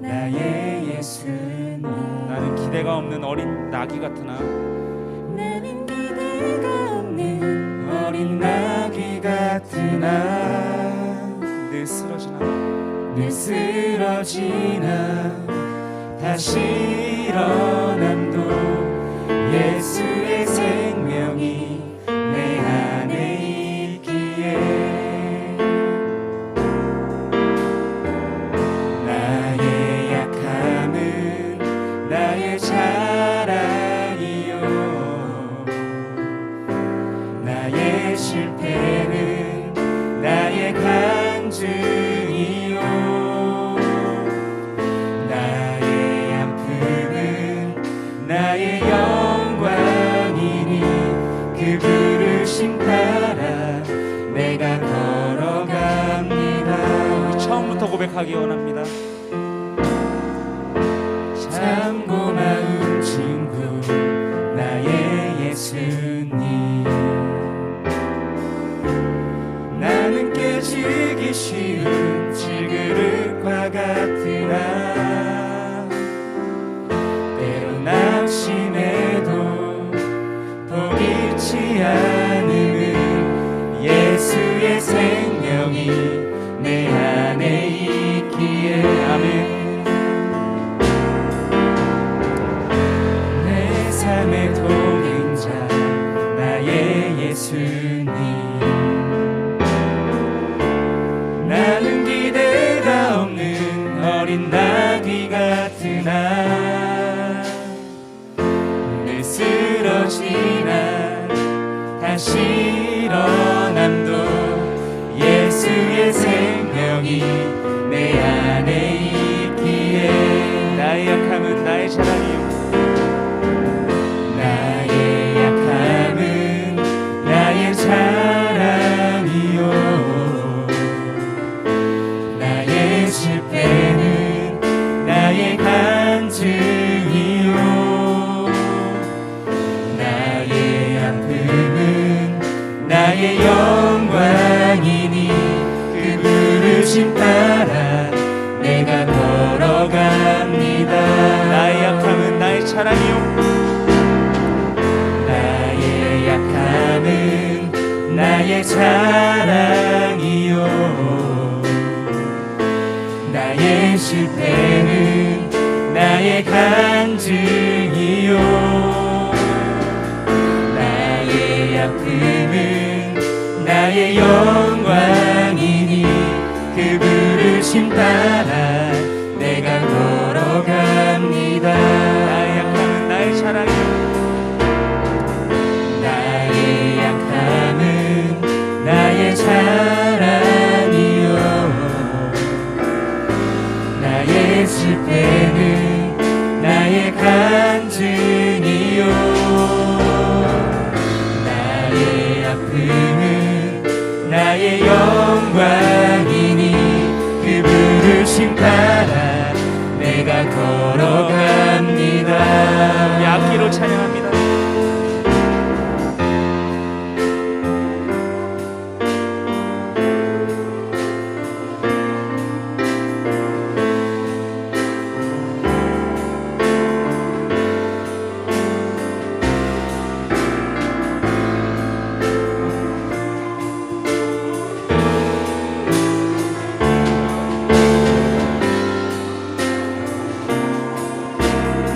나의 예수님. 나는 기대가 없는 어린 나귀 같으나 나는 기대가 없는 어린 나귀 같으나 늘 쓰러지나 늘 쓰러지나 다시 일어남도 예수의 생명이 내 안에 있기에 나의 약함은 나의 자랑이요 나의 실패는 나의 간증이요 나의 아픔은 나의 영광이니 그 부르심 따라 내가 걸어갑니다. 처음부터 고백하기 원합니다. 참 고마운 친구 나의 예수님. 나는 깨지기 쉬운 질그릇과 같으나 때로 낙심해도 포기치 않음은 예수의 생명이 내 안에 있기에 아멘. 내 삶의 동행자 나의 예수님. 나는 기대가 없는 어린 나귀 같으나 늘 쓰러지나 다시 일어남도 예수의 생명이 내 안에 있기에 나의 약함은 나의 자랑이요 나의 약함은 나의 자랑이요 나의 실패는 나의 간증이요 나의 아픔은 나의 영광이니 그 부르심 따라 내가 걸어갑니다. 나의 약함은 나의 자랑이요 나의 약함은 나의 자랑이요 나의 실패는 나의 간증이요 나의 아픔은 나의 영광이니 그 부르심 따라 내가 걸어갑니다. 나의 약함은 나의 자랑이요 나의 약함은 나의 자랑이요 나의 실패는 나의 간증이요 나의 아픔은 나의 영광이니 그 부르심 따라 내가 걸어갑니다. 악기로 찬양합니다.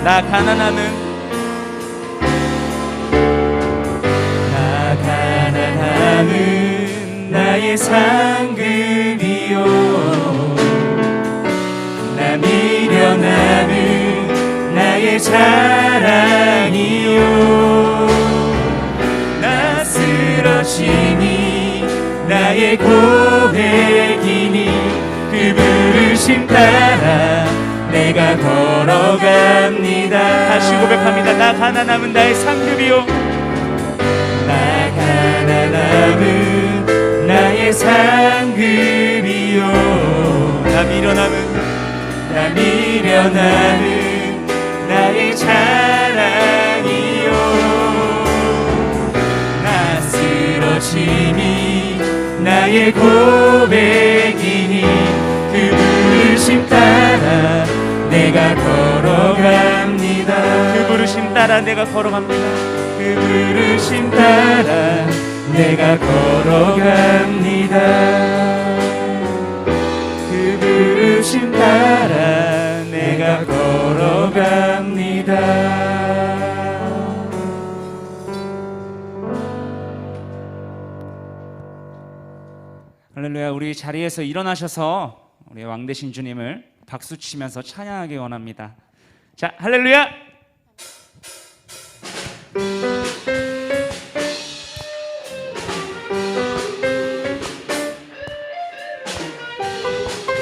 나 가난함은 나의 상급이요 나 미련함은 나의 자랑이요 나 쓰러짐이 나의 고백이니 그 부르심 따라 내가 걸어갑니다. 다시 고백합니다. 나 가난함은 나의 상급이요 나 가난함은 나의 상급이요 나 미련함은 나의 자랑이요 나 쓰러짐이 나의 고백이니 그 부르심 따라 따라 내가 걸어갑니다. 그 부르심 따라 내가 걸어갑니다. 그 부르심 따라 내가 걸어갑니다. 할렐루야. 우리 자리에서 일어나셔서 우리 왕 되신 주님을 박수 치면서 찬양하기 원합니다. 자, 할렐루야.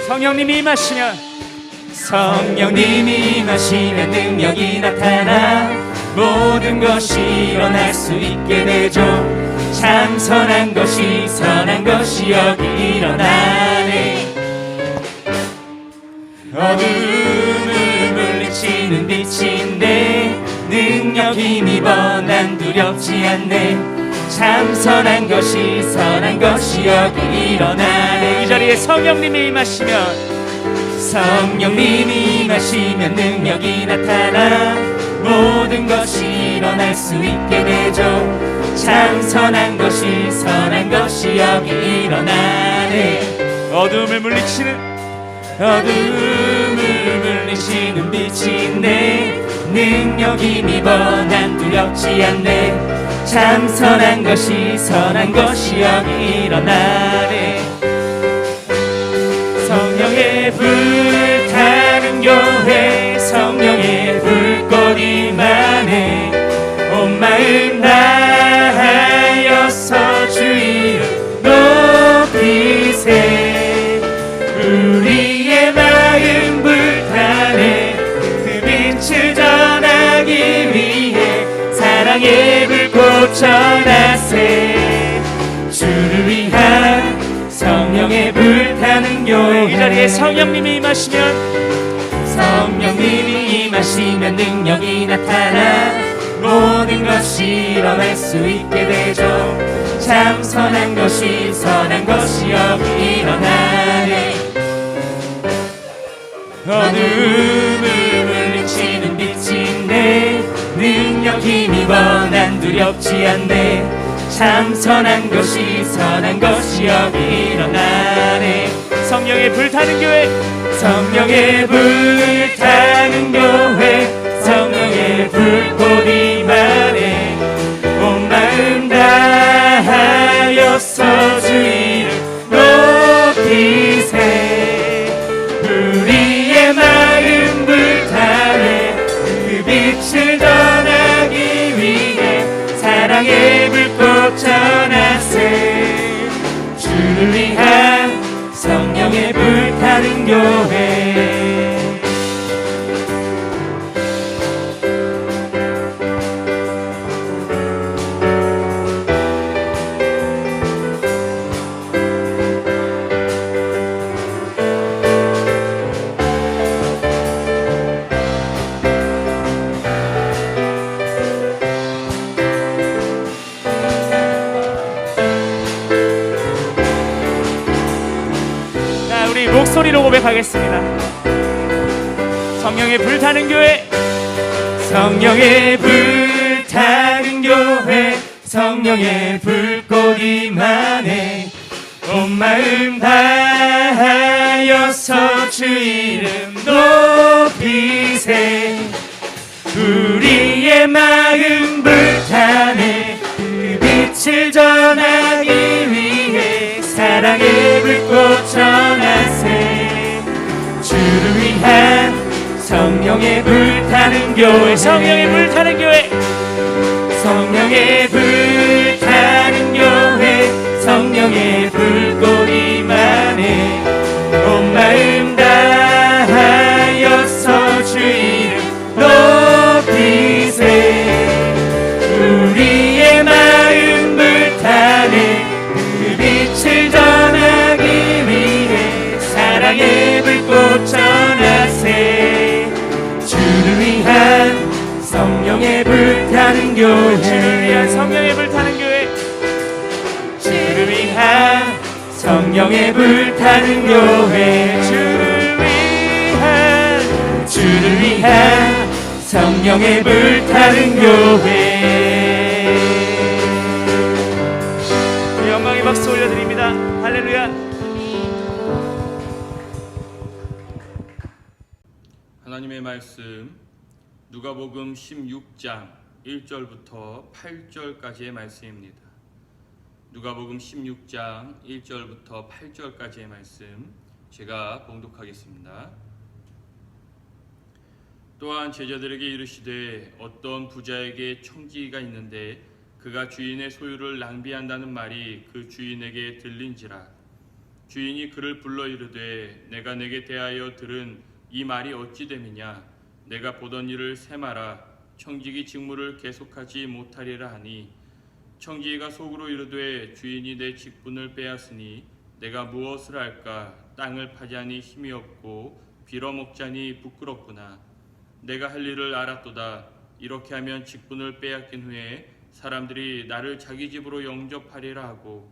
성령님이 임하시면 성령님이 임하시면 능력이 나타나 모든 것이 일어날 수 있게 되죠. 참 선한 것이 선한 것이 여기 일어나네. 어둠을 물리치는 빛인데 능력 힘입어 난 두렵지 않네. 참 선한 것이 선한 것이 여기 일어나네. 이 자리에 성령님이 임하시면 성령님이 임하시면 능력이 나타나 모든 것이 일어날 수 있게 되죠. 참 선한 것이 선한 것이 여기 일어나네. 어둠을 물리치는 빛인데 능력 힘입어 난 두렵지 않네. 참 선한 것이 선한 것이 여기 일어나네. 성령의 불타는 교회 성령의 불꽃 임하네. 온 마음 다하여서 주 이름 높이세. 우리의 마음 불타네. 그 빛을 전하기 위해 사랑의 불꽃 전하세. 주를 위한 성령의 불타는 교회. 이 자리에 성령님이 임하시면 성령님이 임하시면 능력이 나타나 모든 것이 일어날 수 있게 되죠. 참 선한 것이 선한 것이 여기 일어나네. 어둠을 물리치는 빛인데 능력 힘입어 난 두렵지 않네. 참 선한 것이 선한 것이 여기 일어나네. 성령의 불타는 교회 성령의 불타는 교회 성령의 불꽃 임하네. 온 마음 다하여서 주 이름 높이세. 우리의 마음 불타네. 그 빛을 전하기 위해 사랑의 불꽃 전하세. 주를 위한 성령의 불타는 교회. 목소리로 고백하겠습니다. 성령의 불타는 교회 성령의 불타는 교회 성령의 불꽃 임하네. 온 마음 다하여서 주 이름 높이세. 우리의 마음 불타네. 그 빛을 전하기 위해 사랑의 불꽃 전하세. 주를 위한 성령의 불타는 교회 성령의 불타는 교회 성령의 불타는 교회 성령의 불꽃 임하네. 온 마음 다하여서 주 이름 높이세. 우리의 마음 불타네. 그 빛을 전하기 위해 사랑의 불꽃 전하세. 주를 위한 성령의 불타는 교회 주를 위한 성령의 불타는 교회 주를 위한 성령의 불타는 교회 주를 위한 성령의 불타는 교회. 영광의 박수 올려드립니다. 할렐루야. 하나님의 말씀 누가복음 16장 1절부터 8절까지의 말씀입니다. 누가복음 16장 1절부터 8절까지의 말씀 제가 봉독하겠습니다. 또한 제자들에게 이르시되 어떤 부자에게 청지기가 있는데 그가 주인의 소유를 낭비한다는 말이 그 주인에게 들린지라. 주인이 그를 불러 이르되 내가 내게 대하여 들은 이 말이 어찌 됨이냐. 내가 보던 일을 세마라. 청지기 직무를 계속하지 못하리라 하니 청지기가 속으로 이르되 주인이 내 직분을 빼앗으니 내가 무엇을 할까. 땅을 파자니 힘이 없고 빌어먹자니 부끄럽구나. 내가 할 일을 알았도다. 이렇게 하면 직분을 빼앗긴 후에 사람들이 나를 자기 집으로 영접하리라 하고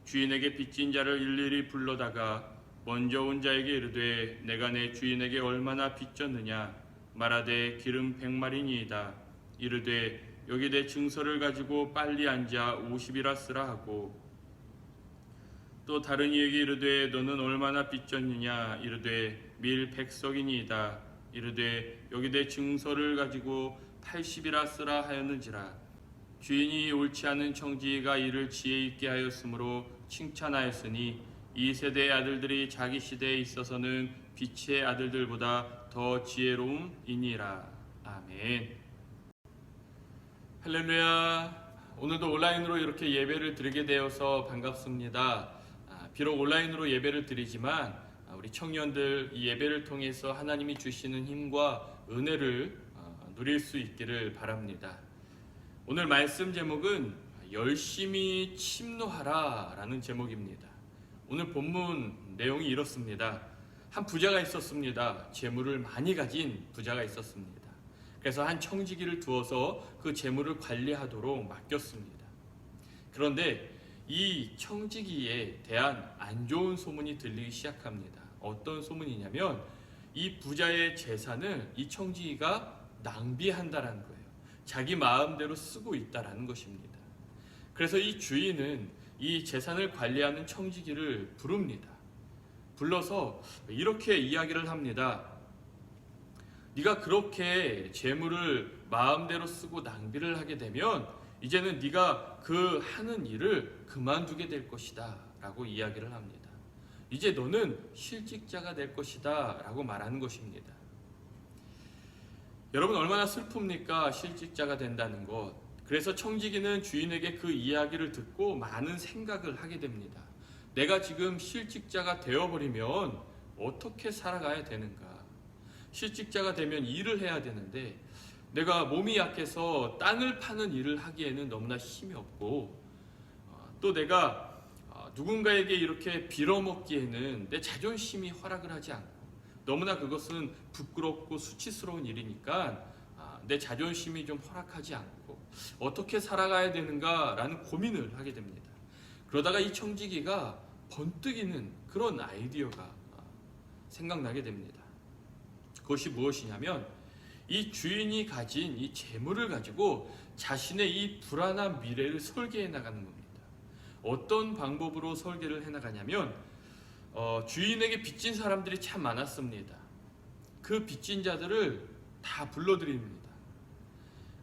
주인에게 빚진 자를 일일이 불러다가 먼저 온 자에게 이르되 내가 내 주인에게 얼마나 빚졌느냐. 말하되 기름 100마리니이다. 이르되 여기 내 증서를 가지고 빨리 앉아 50이라 쓰라 하고 또 다른 이에게 이르되 너는 얼마나 빚졌느냐. 이르되 밀 100석이니이다. 이르되 여기 내 증서를 가지고 80이라 쓰라 하였는지라. 주인이 옳지 않은 청지기가 이를 지혜 있게 하였으므로 칭찬하였으니 이 세대의 아들들이 자기 시대에 있어서는 빛의 아들들보다 더 지혜로움이니라. 아멘. 할렐루야. 오늘도 온라인으로 이렇게 예배를 드리게 되어서 반갑습니다. 비록 온라인으로 예배를 드리지만 우리 청년들 이 예배를 통해서 하나님이 주시는 힘과 은혜를 누릴 수 있기를 바랍니다. 오늘 말씀 제목은 열심히 침노하라 라는 제목입니다. 오늘 본문 내용이 이렇습니다. 한 부자가 있었습니다. 재물을 많이 가진 부자가 있었습니다. 그래서 한 청지기를 두어서 그 재물을 관리하도록 맡겼습니다. 그런데 이 청지기에 대한 안 좋은 소문이 들리기 시작합니다. 어떤 소문이냐면 이 부자의 재산을 이 청지기가 낭비한다라는 거예요. 자기 마음대로 쓰고 있다라는 것입니다. 그래서 이 주인은 이 재산을 관리하는 청지기를 부릅니다. 불러서 이렇게 이야기를 합니다. 네가 그렇게 재물을 마음대로 쓰고 낭비를 하게 되면 이제는 네가 그 하는 일을 그만두게 될 것이다 라고 이야기를 합니다. 이제 너는 실직자가 될 것이다 라고 말하는 것입니다. 여러분 얼마나 슬픕니까? 실직자가 된다는 것. 그래서 청지기는 주인에게 그 이야기를 듣고 많은 생각을 하게 됩니다. 내가 지금 실직자가 되어버리면 어떻게 살아가야 되는가? 실직자가 되면 일을 해야 되는데 내가 몸이 약해서 땅을 파는 일을 하기에는 너무나 힘이 없고 또 내가 누군가에게 이렇게 빌어먹기에는 내 자존심이 허락을 하지 않고 너무나 그것은 부끄럽고 수치스러운 일이니까 내 자존심이 좀 허락하지 않고 어떻게 살아가야 되는가라는 고민을 하게 됩니다. 그러다가 이 청지기가 번뜩이는 그런 아이디어가 생각나게 됩니다. 그것이 무엇이냐면 이 주인이 가진 이 재물을 가지고 자신의 이 불안한 미래를 설계해 나가는 겁니다. 어떤 방법으로 설계를 해 나가냐면 주인에게 빚진 사람들이 참 많았습니다. 그 빚진 자들을 다 불러들입니다.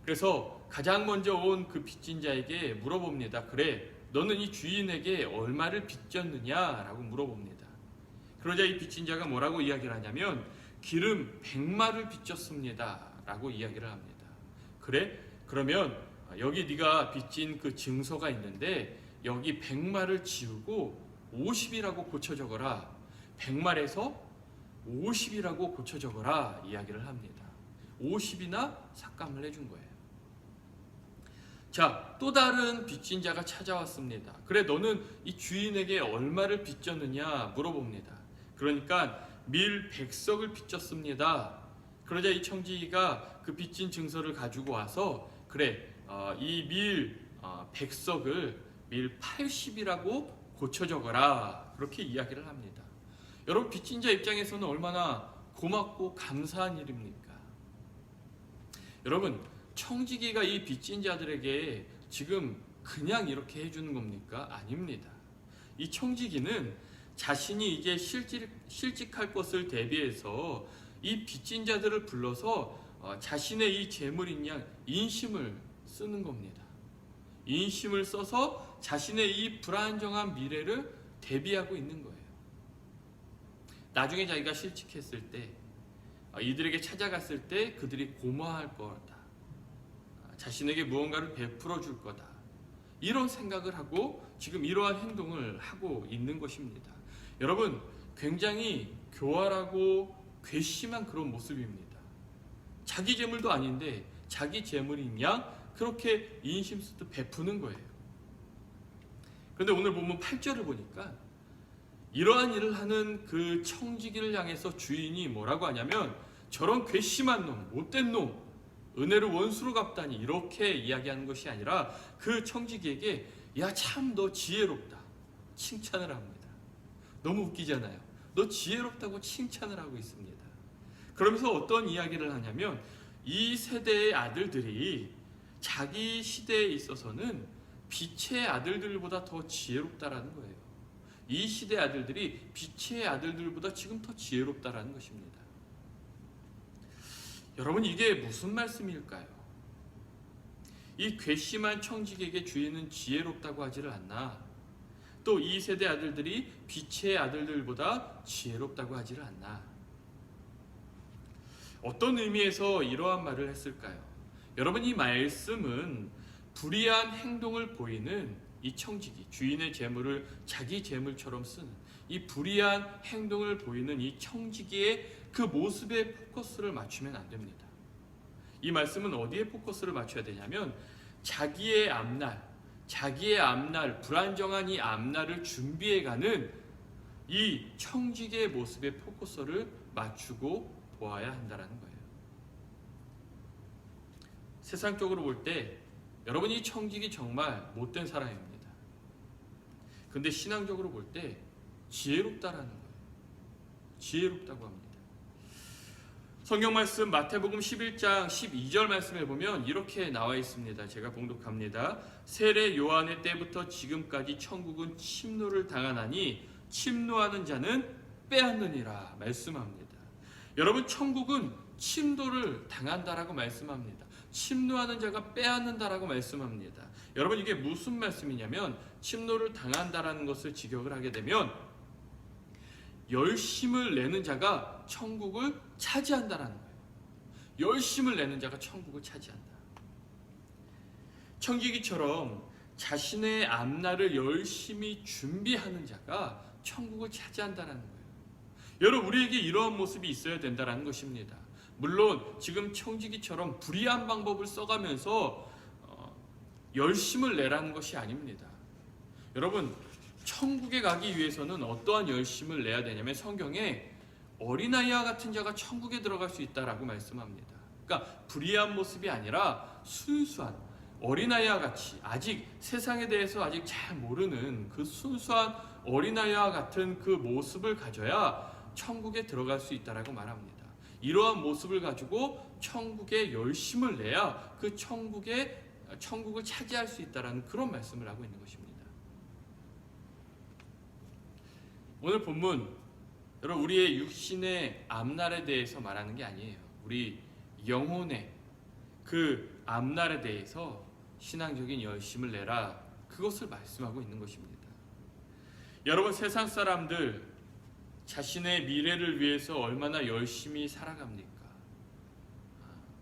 그래서 가장 먼저 온 그 빚진 자에게 물어봅니다. 그래, 너는 이 주인에게 얼마를 빚졌느냐라고 물어봅니다. 그러자 이 빚진 자가 뭐라고 이야기를 하냐면 기름 100마를 빚졌습니다 라고 이야기를 합니다. 그래? 그러면 여기 네가 빚진 그 증서가 있는데 여기 100마를 지우고 50이라고 고쳐 적어라. 100말에서 50이라고 고쳐 적어라 이야기를 합니다. 50이나 삭감을 해준 거예요. 자, 또 다른 빚진 자가 찾아왔습니다. 그래, 너는 이 주인에게 얼마를 빚졌느냐 물어봅니다. 그러니까 밀 100석을 빚졌습니다. 그러자 이 청지기가 그 빚진 증서를 가지고 와서 그래, 이 밀 100석을 밀 80이라고 고쳐 적어라. 그렇게 이야기를 합니다. 여러분, 빚진 자 입장에서는 얼마나 고맙고 감사한 일입니까? 여러분, 청지기가 이 빚진 자들에게 지금 그냥 이렇게 해주는 겁니까? 아닙니다. 이 청지기는 자신이 이제 실직할 것을 대비해서 이 빚진 자들을 불러서 자신의 이 재물인 양 인심을 쓰는 겁니다. 인심을 써서 자신의 이 불안정한 미래를 대비하고 있는 거예요. 나중에 자기가 실직했을 때, 이들에게 찾아갔을 때 그들이 고마워할 거다. 자신에게 무언가를 베풀어 줄 거다. 이런 생각을 하고 지금 이러한 행동을 하고 있는 것입니다. 여러분, 굉장히 교활하고 괘씸한 그런 모습입니다. 자기 재물도 아닌데 자기 재물인 양 그렇게 인심쓰듯 베푸는 거예요. 그런데 오늘 본문 8절을 보니까 이러한 일을 하는 그 청지기를 향해서 주인이 뭐라고 하냐면, 저런 괘씸한 놈, 못된 놈, 은혜를 원수로 갚다니, 이렇게 이야기하는 것이 아니라 그 청지기에게 야, 참 너 지혜롭다 칭찬을 합니다. 너무 웃기잖아요. 너 지혜롭다고 칭찬을 하고 있습니다. 그러면서 어떤 이야기를 하냐면, 이 세대의 아들들이 자기 시대에 있어서는 빛의 아들들보다 더 지혜롭다라는 거예요. 이 시대 아들들이 빛의 아들들보다 지금 더 지혜롭다라는 것입니다. 여러분, 이게 무슨 말씀일까요? 이 괘씸한 청지기에게 주인은 지혜롭다고 하지를 않나, 또 이 세대 아들들이 빛의 아들들보다 지혜롭다고 하지를 않나, 어떤 의미에서 이러한 말을 했을까요? 여러분, 이 말씀은 불의한 행동을 보이는 이 청지기, 주인의 재물을 자기 재물처럼 쓰는 이 불의한 행동을 보이는 이 청지기의 그 모습에 포커스를 맞추면 안 됩니다. 이 말씀은 어디에 포커스를 맞춰야 되냐면, 자기의 앞날, 불안정한 이 앞날을 준비해가는 이 청지기의 모습에 포커스를 맞추고 보아야 한다는 거예요. 세상적으로 볼 때 여러분, 이 청지기 정말 못된 사람입니다. 근데 신앙적으로 볼 때 지혜롭다라는 거예요. 지혜롭다고 합니다. 성경 말씀 마태복음 11장 12절 말씀에 보면 이렇게 나와 있습니다. 제가 봉독합니다. 세례 요한의 때부터 지금까지 천국은 침노를 당하나니 침노하는 자는 빼앗느니라 말씀합니다. 여러분, 천국은 침노를 당한다라고 말씀합니다. 침노하는 자가 빼앗는다라고 말씀합니다. 여러분, 이게 무슨 말씀이냐면, 침노를 당한다라는 것을 직역을 하게 되면 열심을 내는 자가 천국을 차지한다라는 거예요. 열심을 내는 자가 천국을 차지한다. 청지기처럼 자신의 앞날을 열심히 준비하는 자가 천국을 차지한다라는 거예요. 여러분, 우리에게 이러한 모습이 있어야 된다라는 것입니다. 물론 지금 청지기처럼 불의한 방법을 써가면서 열심을 내라는 것이 아닙니다. 여러분, 천국에 가기 위해서는 어떠한 열심을 내야 되냐면, 성경에 어린아이와 같은 자가 천국에 들어갈 수 있다라고 말씀합니다. 그러니까 불의한 모습이 아니라 순수한 어린아이와 같이, 아직 세상에 대해서 아직 잘 모르는 그 순수한 어린아이와 같은 그 모습을 가져야 천국에 들어갈 수 있다라고 말합니다. 이러한 모습을 가지고 천국에 열심을 내야 그 천국을 차지할 수 있다라는 그런 말씀을 하고 있는 것입니다. 오늘 본문, 여러분, 우리의 육신의 앞날에 대해서 말하는 게 아니에요. 우리 영혼의 그 앞날에 대해서 신앙적인 열심을 내라, 그것을 말씀하고 있는 것입니다. 여러분, 세상 사람들 자신의 미래를 위해서 얼마나 열심히 살아갑니까?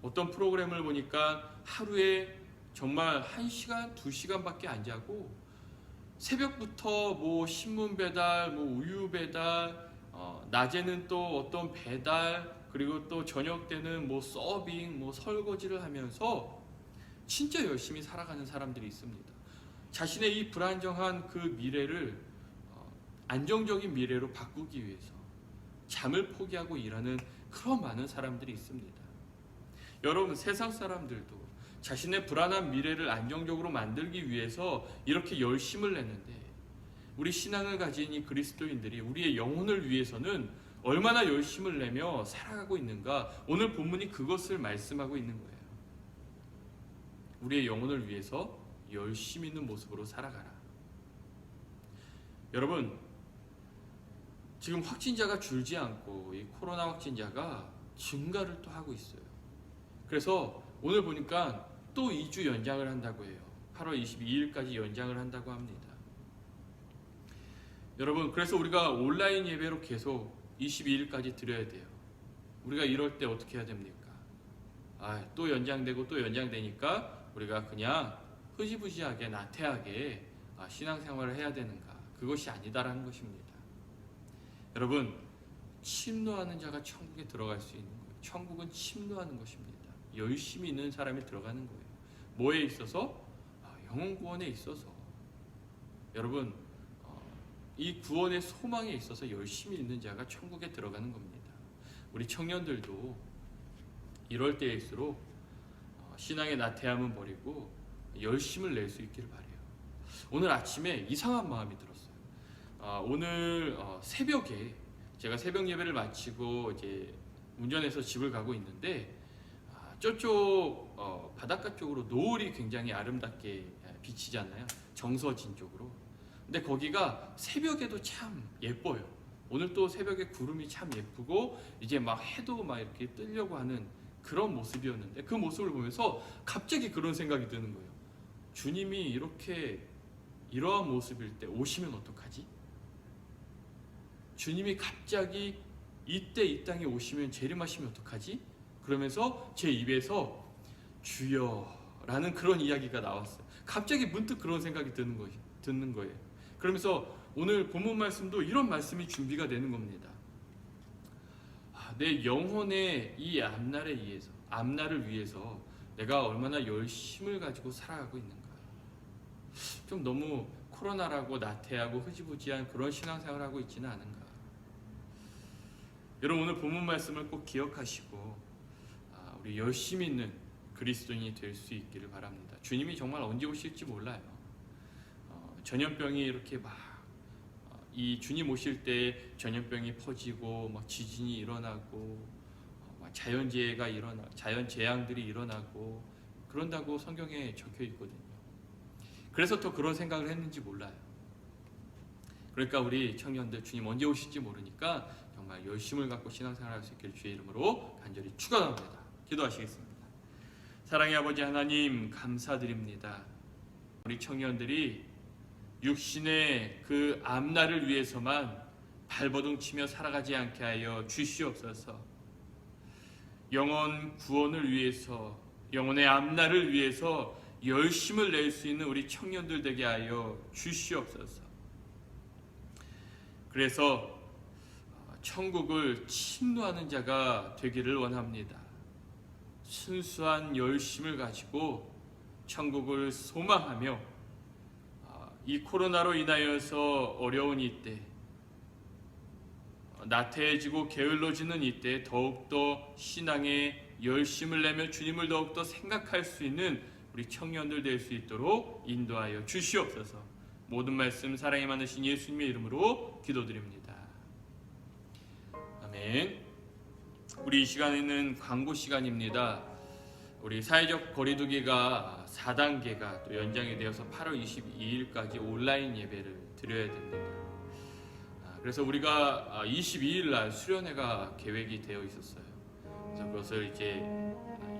어떤 프로그램을 보니까 하루에 정말 1시간, 2시간밖에 안 자고 새벽부터 뭐 신문 배달, 뭐 우유 배달, 낮에는 또 어떤 배달, 그리고 또 저녁 때는 뭐 서빙, 뭐 설거지를 하면서 진짜 열심히 살아가는 사람들이 있습니다. 자신의 이 불안정한 그 미래를 안정적인 미래로 바꾸기 위해서 잠을 포기하고 일하는 그런 많은 사람들이 있습니다. 여러분, 세상 사람들도 자신의 불안한 미래를 안정적으로 만들기 위해서 이렇게 열심을 내는데, 우리 신앙을 가진 이 그리스도인들이 우리의 영혼을 위해서는 얼마나 열심을 내며 살아가고 있는가, 오늘 본문이 그것을 말씀하고 있는 거예요. 우리의 영혼을 위해서 열심히 있는 모습으로 살아가라. 여러분, 지금 확진자가 줄지 않고 이 코로나 확진자가 증가를 또 하고 있어요. 그래서 오늘 보니까 또 2주 연장을 한다고 해요. 8월 22일까지 연장을 한다고 합니다. 여러분, 그래서 우리가 온라인 예배로 계속 22일까지 드려야 돼요. 우리가 이럴 때 어떻게 해야 됩니까? 또 연장되고 또 연장되니까 우리가 그냥 흐지부지하게 나태하게 신앙생활을 해야 되는가? 그것이 아니다라는 것입니다. 여러분, 침노하는 자가 천국에 들어갈 수 있는 거예요. 천국은 침노하는 것입니다. 열심히 있는 사람이 들어가는 거예요. 뭐에 있어서? 영혼 구원에 있어서. 여러분, 이 구원의 소망에 있어서 열심히 있는 자가 천국에 들어가는 겁니다. 우리 청년들도 이럴 때일수록 신앙의 나태함은 버리고 열심을 낼 수 있기를 바라요. 오늘 아침에 이상한 마음이 들었어요. 오늘 새벽에 제가 새벽 예배를 마치고 이제 운전해서 집을 가고 있는데 저쪽 바닷가 쪽으로 노을이 굉장히 아름답게 비치잖아요. 정서진 쪽으로. 근데 거기가 새벽에도 참 예뻐요. 오늘 또 새벽에 구름이 참 예쁘고 이제 막 해도 막 이렇게 뜨려고 하는 그런 모습이었는데 그 모습을 보면서 갑자기 그런 생각이 드는 거예요. 주님이 이렇게 이러한 모습일 때 오시면 어떡하지? 주님이 갑자기 이때 이 땅에 오시면 재림하시면 어떡하지? 그러면서 제 입에서 주여라는 그런 이야기가 나왔어요. 갑자기 문득 그런 생각이 듣는 거예요. 그러면서 오늘 본문 말씀도 이런 말씀이 준비가 되는 겁니다. 내 영혼의 이 앞날을 위해서 내가 얼마나 열심을 가지고 살아가고 있는가. 좀 너무 코로나라고 나태하고 흐지부지한 그런 신앙생활을 하고 있지는 않은가. 여러분, 오늘 본문 말씀을 꼭 기억하시고 우리 열심히 있는 그리스도인이 될 수 있기를 바랍니다. 주님이 정말 언제 오실지 몰라요. 전염병이 이렇게 이 주님 오실 때 전염병이 퍼지고 막 지진이 일어나고 자연재해가 자연 재앙들이 일어나고 그런다고 성경에 적혀 있거든요. 그래서 더 그런 생각을 했는지 몰라요. 그러니까 우리 청년들 주님 언제 오실지 모르니까 정말 열심을 갖고 신앙생활할 수 있기를 주의 이름으로 간절히 축원합니다. 기도하시겠습니다. 사랑의 아버지 하나님, 감사드립니다. 우리 청년들이 육신의 그 앞날을 위해서만 발버둥치며 살아가지 않게 하여 주시옵소서. 영혼 구원을 위해서, 영혼의 앞날을 위해서 열심을 낼 수 있는 우리 청년들 되게 하여 주시옵소서. 그래서 천국을 침노하는 자가 되기를 원합니다. 순수한 열심을 가지고 천국을 소망하며 이 코로나로 인하여서 어려운 이때, 나태해지고 게을러지는 이때 더욱더 신앙에 열심을 내며 주님을 더욱더 생각할 수 있는 우리 청년들 될 수 있도록 인도하여 주시옵소서. 모든 말씀 사랑이 많으신 예수님의 이름으로 기도드립니다. 아멘. 우리 이 시간에는 광고 시간입니다. 우리 사회적 거리두기가 4단계가 또 연장이 되어서 8월 22일까지 온라인 예배를 드려야 됩니다. 그래서 우리가 22일 날 수련회가 계획이 되어 있었어요. 그래서 그것을 이제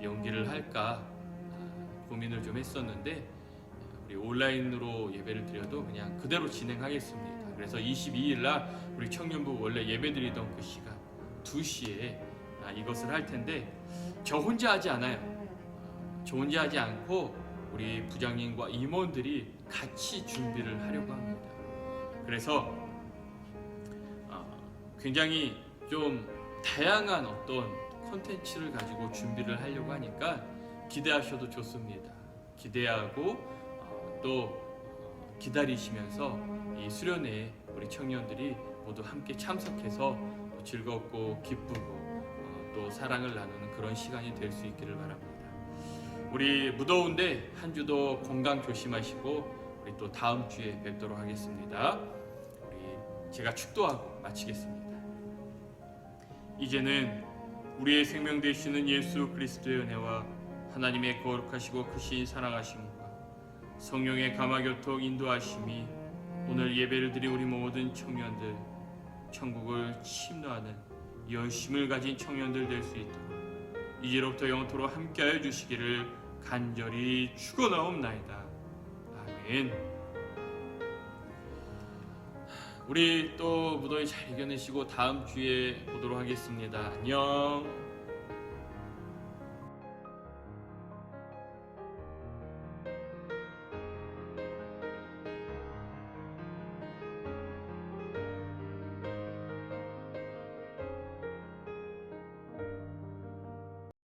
연기를 할까 고민을 좀 했었는데 우리 온라인으로 예배를 드려도 그냥 그대로 진행하겠습니다. 그래서 22일 날 우리 청년부 원래 예배 드리던 그 시간 2시에 이것을 할 텐데 저 혼자 하지 않아요. 저 혼자 하지 않고 우리 부장님과 임원들이 같이 준비를 하려고 합니다. 그래서 굉장히 좀 다양한 어떤 콘텐츠를 가지고 준비를 하려고 하니까 기대하셔도 좋습니다. 기대하고 또 기다리시면서 이 수련회에 우리 청년들이 모두 함께 참석해서 즐겁고 기쁘고 또 사랑을 나누는 그런 시간이 될 수 있기를 바랍니다. 우리 무더운데 한 주도 건강 조심하시고 우리 또 다음 주에 뵙도록 하겠습니다. 우리 제가 축도하고 마치겠습니다. 이제는 우리의 생명 되시는 예수 그리스도의 은혜와 하나님의 거룩하시고 크신 사랑하심과 성령의 감화교통 인도하심이 오늘 예배를 드린 우리 모든 청년들, 천국을 침노하는 열심을 가진 청년들 될 수 있도록 이제로부터 영토로 함께하여 주시기를 간절히 축원하옵나이다. 아멘. 우리 또 무더위 잘 이겨내시고 다음 주에 보도록 하겠습니다. 안녕.